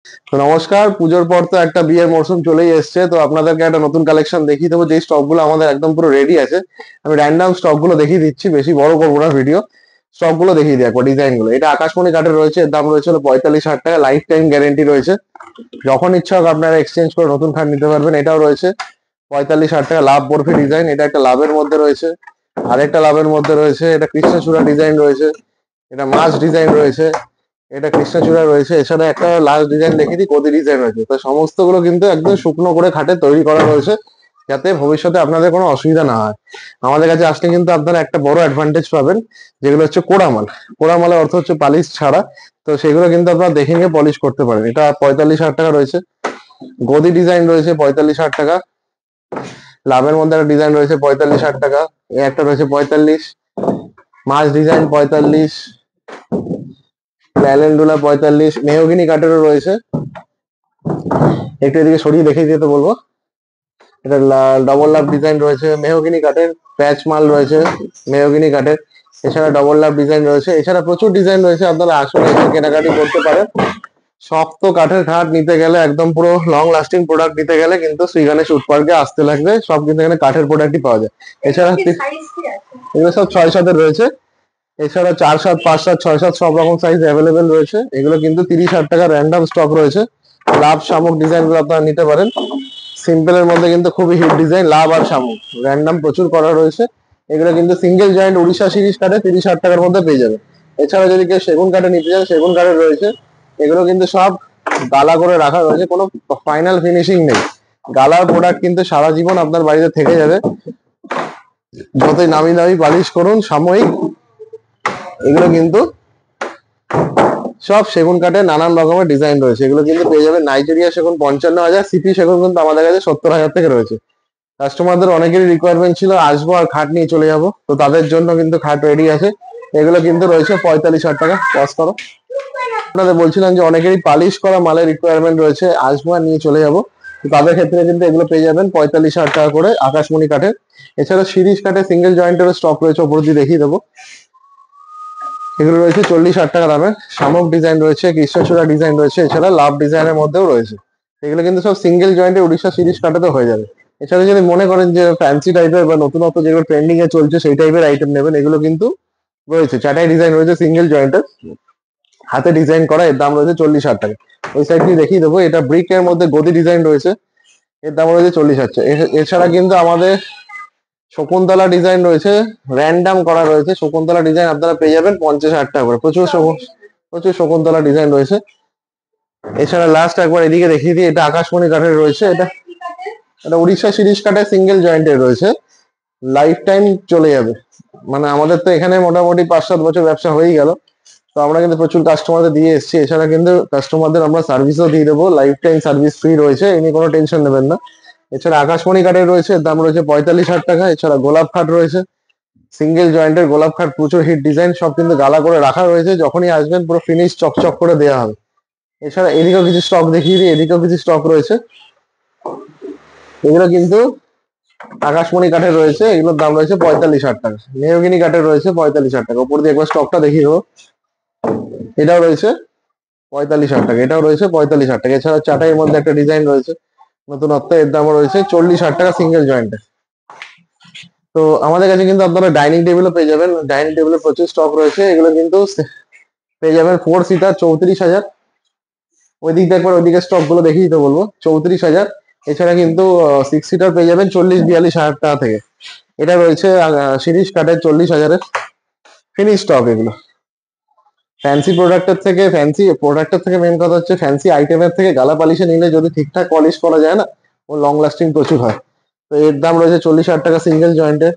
তো নমস্কার, পুজোর পর তো একটা বিয়ের মরশুম চলেই এসছে, তো আপনাদেরকে একটা নতুন কালেকশন দেখিয়ে দেবো। যে স্টক গুলো আমাদের একদম পুরো রেডি আছে, আমি র্যান্ডম স্টক গুলো দেখিয়ে দিচ্ছি, বেশি বড় করবো না ভিডিও। স্টক গুলো দেখিয়ে দিই একবার, ডিজাইন গুলো। এটা আকাশমণি কাঠের রয়েছে, এর দাম রয়েছে হলো 45,000 টাকা, লাইফ টাইম গ্যারেন্টি রয়েছে। যখন ইচ্ছা হোক আপনারা এক্সচেঞ্জ করে নতুন খাট নিতে পারবেন। এটাও রয়েছে 45,000 টাকা, লাভ বরফি ডিজাইন। এটা একটা লাভের মধ্যে রয়েছে, আরেকটা লাভের মধ্যে রয়েছে। এটা কৃষ্ণচূড়া ডিজাইন রয়েছে, এটা মাছ ডিজাইন রয়েছে, এটা কৃষ্ণচূড়া রয়েছে। এছাড়া একটা লাস্ট ডিজাইন দেখিয়ে দিই, গদি ডিজাইন রয়েছে। তো সমস্ত গুলো কিন্তু একদম শুকনো করে খাটে তৈরি করা রয়েছে, যাতে ভবিষ্যতে আপনাদের কোনো অসুবিধা না হয়। আমাদের কাছে আসলে কিন্তু আপনারা একটা বড় অ্যাডভান্টেজ পাবেন, যেগুলো হচ্ছে কোড়ামাল। কোড়ামালের অর্থ হচ্ছে পালিশ ছাড়া। তো সেগুলো কিন্তু আপনারা দেখে নিয়ে পলিশ করতে পারেন। এটা 45,000 টাকা রয়েছে। গদি ডিজাইন রয়েছে 45,000 টাকা। লাভের মধ্যে একটা ডিজাইন রয়েছে 45,000 টাকা। একটা রয়েছে 45। মাছ ডিজাইন 45। ল্যালেন্ডুলা 45। মেহগিনি কাঠেরও রয়েছে। একটু এদিকে সরিয়ে দেখিয়ে দিতে বলবো। এটা ডবল লাভ ডিজাইন রয়েছে মেহগিনি কাঠের। প্যাচ মাল রয়েছে মেহগিনি কাঠের। এছাড়া ডবল লাভ ডিজাইন রয়েছে। এছাড়া প্রচুর ডিজাইন রয়েছে, আপনারা আসলে এসে কেনাকাটি করতে পারেন। শক্ত কাঠের খাট নিতে গেলে, একদম পুরো লং লাস্টিং প্রোডাক্ট নিতে গেলে কিন্তু শ্রীগণেশ উড পার্কে আসতে লাগবে। সব কিন্তু এখানে কাঠের প্রোডাক্টই পাওয়া যায়। এছাড়া এগুলো সব 6-7 রয়েছে। এছাড়া 4-7, 5-7, 6-7 সব রকম সাইজ অ্যাভেলেবেল রয়েছে। এগুলো কিন্তু 30,000 টাকা র্যান্ডম স্টক রয়েছে। লাভ শামুক ডিজাইন গুলো আপনারা নিতে পারেন। সিম্পলের মধ্যে কিন্তু খুবই হিট ডিজাইন, লাভ আর শামুক র্যান্ডম প্রচুর করা রয়েছে। এগুলো কিন্তু সিঙ্গেল জয়েন্ট উড়িষ্যা সিরিজ কাঠে 30,000 টাকার মধ্যে পেয়ে যাবে। এছাড়া যদি কেউ সেগুন কাঠে নিতে চান, সেগুন কাঠের রয়েছে। এগুলো কিন্তু সব গালা করে রাখা রয়েছে, কোনো ফাইনাল ফিনিশিং নেই। গালার প্রোডাক্ট কিন্তু সারা জীবন আপনার বাড়িতে থেকে যাবে, যতই নামি দামি পালিশ করুন সাময়িক। এগুলো কিন্তু সব সেগুন কাঠে নানান রকমের ডিজাইন রয়েছে। এগুলো কিন্তু পেয়ে যাবেন নাইজেরিয়া সেগুন 55,000। সিপি সেগুন কিন্তু আমাদের কাছে 70,000 থেকে রয়েছে। কাস্টমারদের অনেকেরই রিকোয়ারমেন্ট ছিল আসবো আর খাট নিয়ে চলে যাবো, তো তাদের জন্য কিন্তু খাট রেডি আছে। এগুলো কিন্তু রয়েছে 45,000 টাকা। পজ করো। আপনাদের বলছিলাম যে অনেকেরই পালিশ করা মালের রিকোয়ারমেন্ট রয়েছে, আসবো আর নিয়ে চলে যাবো। তো তাদের ক্ষেত্রে কিন্তু এগুলো পেয়ে যাবেন 45,000 টাকা করে আকাশমণি কাঠের। এছাড়া সিরিজ কাঠে সিঙ্গেল জয়েন্টের স্টক রয়েছে, ওপর দিয়ে দেখিয়ে দেবো। এগুলো রয়েছে 40,000 টাকা দামের। শামুক ডিজাইন রয়েছে, কৃষ্ণচূড়া ডিজাইন রয়েছে, এছাড়া লাভ ডিজাইনের মধ্যেও রয়েছে। এগুলো কিন্তু সব সিঙ্গেল জয়েন্টে উড়িষ্যা সিরিজ কাটাতে হয়ে যাবে। এছাড়া যদি মনে করেন যে ফ্যান্সি টাইপের বা নতুনত্ব যেগুলো ট্রেন্ডিং এ চলছে সেই টাইপের আইটেম নেবেন, এগুলো কিন্তু রয়েছে। চাটাই ডিজাইন রয়েছে সিঙ্গেল জয়েন্টের, হাতে ডিজাইন করা। এর দাম রয়েছে 40,000 টাকা। ওই সাইড দিয়ে দেখিয়ে দেবো। এটা ব্রিক এর মধ্যে গদি ডিজাইন রয়েছে, এর দাম রয়েছে 40,000। এছাড়া কিন্তু আমাদের শকুন্তলা ডিজাইন রয়েছে, র্যান্ডাম করা রয়েছে। শকুন্তলা ডিজাইন আপনারা পেয়ে যাবেন 50,000 টাকা করে। প্রচুর প্রচুর শকুন্তলা ডিজাইন রয়েছে। এছাড়া লাস্ট একবার এদিকে দেখিয়ে দিই, এটা আকাশমণি কাঠের রয়েছে। এটা এটা উড়িষ্যা সিরিজ কাঠের সিঙ্গেল জয়েন্টের রয়েছে, লাইফ টাইম চলে যাবে। মানে আমাদের তো এখানে মোটামুটি 5-7 বছর ব্যবসা হয়েই গেল, তো আমরা কিন্তু প্রচুর কাস্টমারদের দিয়ে এসেছি। এছাড়া কিন্তু কাস্টমারদের আমরা সার্ভিসও দিয়ে দেবো, লাইফ টাইম সার্ভিস ফ্রি রয়েছে, এই নিয়ে কোনো টেনশন নেবেন না। এছাড়া আকাশমণি কাঠের রয়েছে, এর দাম রয়েছে 45,000 টাকা। এছাড়া গোলাপ খাট রয়েছে, সিঙ্গেল জয়েন্টের গোলাপ খাট, প্রচুর হিট ডিজাইন, সব কিন্তু গালা করে রাখা রয়েছে। যখনই আসবেন পুরো ফিনিশ চকচক করে দেওয়া হবে। এছাড়া এদিকেও কিছু স্টক দেখিয়ে দিই, এদিকেও কিছু স্টক রয়েছে। এগুলো কিন্তু আকাশমণি কাঠের রয়েছে, এগুলোর দাম রয়েছে 45,000 টাকা। মেহগিনি কাঠের রয়েছে 45,000 টাকা। উপর দিয়ে একবার স্টকটা দেখিয়ে দেবো। এটাও রয়েছে 45,000 টাকা, এটাও রয়েছে 45,000 টাকা। এছাড়া চাটাইয়ের মধ্যে একটা ডিজাইন রয়েছে নতুনত্ব, এর দামও রয়েছে 40,000 টাকা সিঙ্গেল জয়েন্টে। তো আমাদের কাছে কিন্তু আপনারা ডাইনিং টেবিলও পেয়ে যাবেন। ডাইনিং টেবিলের প্রচুর স্টক রয়েছে। এগুলো কিন্তু পেয়ে যাবেন 4 সিটার 34,000। ওই দিক দিয়ে একবার ওইদিকে স্টক গুলো দেখিয়ে দিতে বলবো, 34,000। এছাড়া কিন্তু 6 সিটার পেয়ে যাবেন 40-42 হাজার টাকা থেকে। এটা রয়েছে সিরিজ কাঠের 40,000-এর ফিনিশ স্টক। এগুলো ফ্যান্সি প্রোডাক্টের থেকে মেন কথা হচ্ছে ফ্যান্সি আইটেমের থেকে গালা পালিশে নিলে যদি ঠিকঠাক পলিশ করা যায় না, ও লং লাস্টিং প্রচুর হয়। তো এর দাম রয়েছে 40,000 টাকা সিঙ্গেল জয়েন্টে।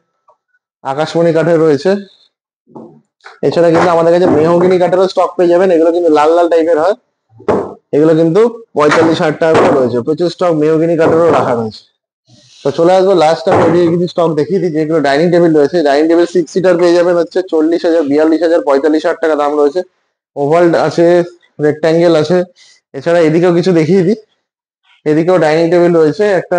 আকাশমণি কাঠের রয়েছে। এছাড়া কিন্তু আমাদের কাছে মেহগিনি কাঠেরও স্টক পেয়ে যাবেন। এগুলো কিন্তু লাল লাল টাইপের হয়। এগুলো কিন্তু 45,000 টাকা করে রয়েছে। প্রচুর স্টক মেহগিনি কাঠেরও রাখা রয়েছে। তো চলে আসবো লাস্ট আমি এদিকে কিছু স্টক দেখিয়ে দিই। যেগুলো ডাইনিং টেবিল রয়েছে, ডাইনিং টেবিল 6 সিটার পেয়ে যাবেন হচ্ছে 40,000, 42,000, 45,000 টাকা দাম রয়েছে। ওভাল আছে, রেক্ট্যাঙ্গেল আছে। এছাড়া এদিকেও কিছু দেখিয়ে দিই। এদিকেও ডাইনিং টেবিল রয়েছে, একটা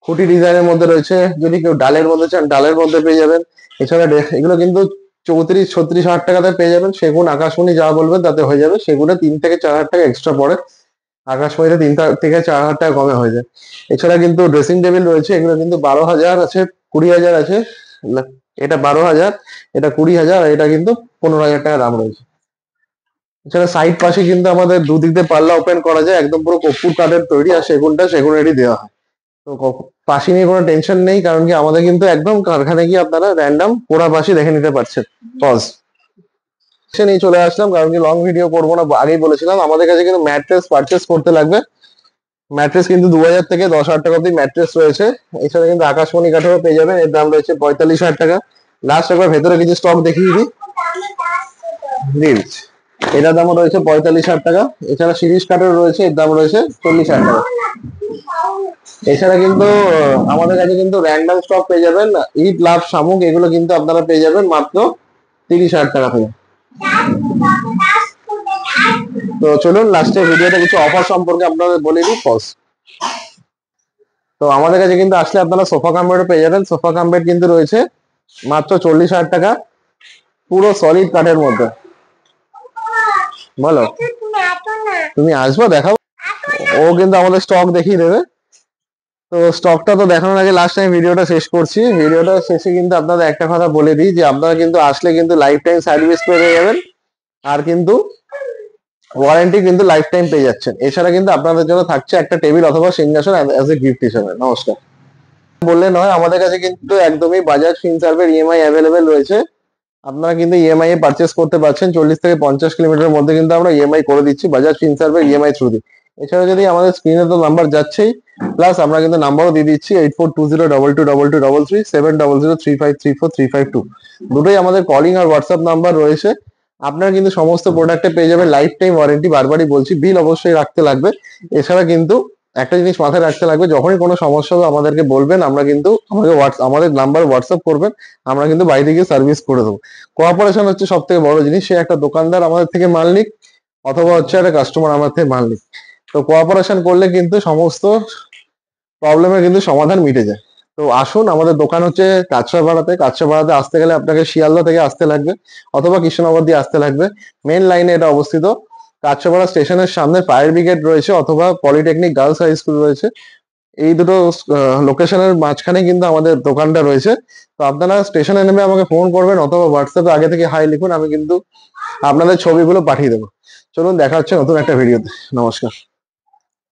খুঁটি ডিজাইনের মধ্যে রয়েছে। যদি কেউ ডালের মধ্যে চান, ডালের মধ্যে পেয়ে যাবেন। এছাড়া এগুলো কিন্তু 34-36 হাজার টাকাতে পেয়ে যাবেন। সেগুন আকাশমণি যা বলবেন তাতে হয়ে যাবে। সেগুনে 3 থেকে 4 হাজার টাকা এক্সট্রা পড়ে। আকাশমণিতে 3 থেকে 4 হাজার টাকা কমে হয়ে যায়। এছাড়া কিন্তু ড্রেসিং টেবিল রয়েছে, এগুলো কিন্তু 12,000 আছে, 20,000 আছে। এটা 12,000, এটা 20,000, আর এটা কিন্তু 15,000 টাকা দাম রয়েছে। এছাড়া সাইড পাশে কিন্তু আমাদের দুদিক দিয়ে পাল্লা ওপেন করা যায়, একদম পুরো কর্পূর কাঠের তৈরি, আর সেগুনেরই দেওয়া হয়। তো পাশি নিয়ে কোনো টেনশন নেই, কারণ কি আমাদের কিন্তু একদম কারখানায় গিয়ে আপনারা র্যান্ডম পোড়া পাশি দেখে নিতে পারছেন। পজ নিয়ে চলে আসলাম, কারণ কি লং ভিডিও করবো না, আগেই বলেছিলাম আমাদের কাছে কিন্তু ম্যাট্রেস পারচেস করতে লাগবে। ম্যাট্রেস কিন্তু 2,000 থেকে 10,000 টাকা অব্দি ম্যাট্রেস রয়েছে। এছাড়া কিন্তু আকাশমণি কাঠেরও পেয়ে যাবেন, এর দাম রয়েছে 45,000 টাকা। লাস্ট একবার ভেতরে কিছু স্টক দেখিয়ে দিই। এটার দামও রয়েছে 45,000 টাকা। এছাড়া শিরিষ কাঠের রয়েছে, এর দাম রয়েছে 40,000 টাকা। এছাড়া কিন্তু আমাদের কাছে কিন্তু র্যান্ডম স্টক পেয়ে যাবেন, ইট লাভ শামুক, এগুলো কিন্তু আপনারা পেয়ে যাবেন মাত্র 30,000 টাকা থেকে। তো চলুন লাস্টে ভিডিওতে কিছু অফার সম্পর্কে আপনাদের বলে দিই। তো আমাদের কাছে কিন্তু আসলে আপনারা সোফা কাম বেডও পেয়ে যাবেন। সোফা কাম বেড কিন্তু রয়েছে মাত্র 40,000 টাকা, পুরো সলিড কাঠের মধ্যে। বলো, তুমি আসবো, দেখাবো। ও কিন্তু আমাদের স্টক দেখিয়ে দেবে। তো স্টকটা তো দেখানোর আগে লাস্ট টাইম ভিডিওটা শেষ করছি। ভিডিওটা শেষে কিন্তু আপনাদের একটা কথা বলে দিই, যে আপনারা কিন্তু আসলে কিন্তু লাইফ টাইম সার্ভিস পেয়ে যাবেন, আর কিন্তু ওয়ারেন্টি কিন্তু লাইফ টাইম পেয়ে যাচ্ছেন। এছাড়া কিন্তু আপনাদের জন্য থাকছে একটা টেবিল অথবা সিংহাসন অ্যাজ এ গিফট হিসেবে। নমস্কার। বললে নয়, আমাদের কাছে কিন্তু একদমই বাজাজ ফিনসার্ভের ইএমআই অ্যাভেলেবেল রয়েছে। আপনারা কিন্তু ইএমআই এ পারচেস করতে পারছেন। 40 থেকে 50 কিলোমিটারের মধ্যে কিন্তু আমরা ইএমআই করে দিচ্ছি বাজাজ ফিনসার্ভের ইএমআই থ্রু দিয়ে। এছাড়া যদি আমাদের স্ক্রিনে তো নাম্বার যাচ্ছেই, প্লাস আমরা কিন্তু নাম্বারও দিয়ে দিচ্ছি 8420222233, 7003534352। দুটোই আমাদের কলিং আর হোয়াটসঅ্যাপ নাম্বার রয়েছে। আপনারা কিন্তু সমস্ত প্রোডাক্টে পেয়ে যাবেন লাইফ টাইম ওয়ারেন্টি। বারবারই বলছি, বিল অবশ্যই রাখতে লাগবে। এছাড়া কিন্তু একটা জিনিস মাথায় রাখতে লাগবে, যখনই কোনো সমস্যা হবে আমাদেরকে বলবেন, আমরা কিন্তু আমাদের নাম্বার হোয়াটসঅ্যাপ করবেন, আমরা কিন্তু বাইরে গিয়ে সার্ভিস করে দেবো। কোঅপারেশন হচ্ছে সব থেকে বড় জিনিস। সে একটা দোকানদার আমাদের থেকে মাল নিক, অথবা হচ্ছে একটা কাস্টমার আমার থেকে মাল নিক, তো কোঅপারেশন করলে কিন্তু সমস্ত প্রবলেমের কিন্তু সমাধান মিটে যায়। তো আসুন, আমাদের দোকান হচ্ছে কাঁচরাপাড়াতে। কাঁচরাপাড়াতে আসতে গেলে আপনাকে শিয়ালদা থেকে আসতে লাগবে, অথবা কৃষ্ণনগর দিয়ে আসতে লাগবে। মেন লাইনে এটা অবস্থিত। কাঁচরাপাড়া স্টেশনের সামনে ফায়ার ব্রিগেড রয়েছে, অথবা পলিটেকনিক গার্লস হাই স্কুল রয়েছে। এই দুটো লোকেশনের মাঝখানে কিন্তু আমাদের দোকানটা রয়েছে। তো আপনারা স্টেশনে নেমে আমাকে ফোন করবেন, অথবা হোয়াটসঅ্যাপে আগে থেকে হাই লিখুন, আমি কিন্তু আপনাদের ছবিগুলো পাঠিয়ে দেবো। চলুন, দেখা হচ্ছে নতুন একটা ভিডিওতে। নমস্কার।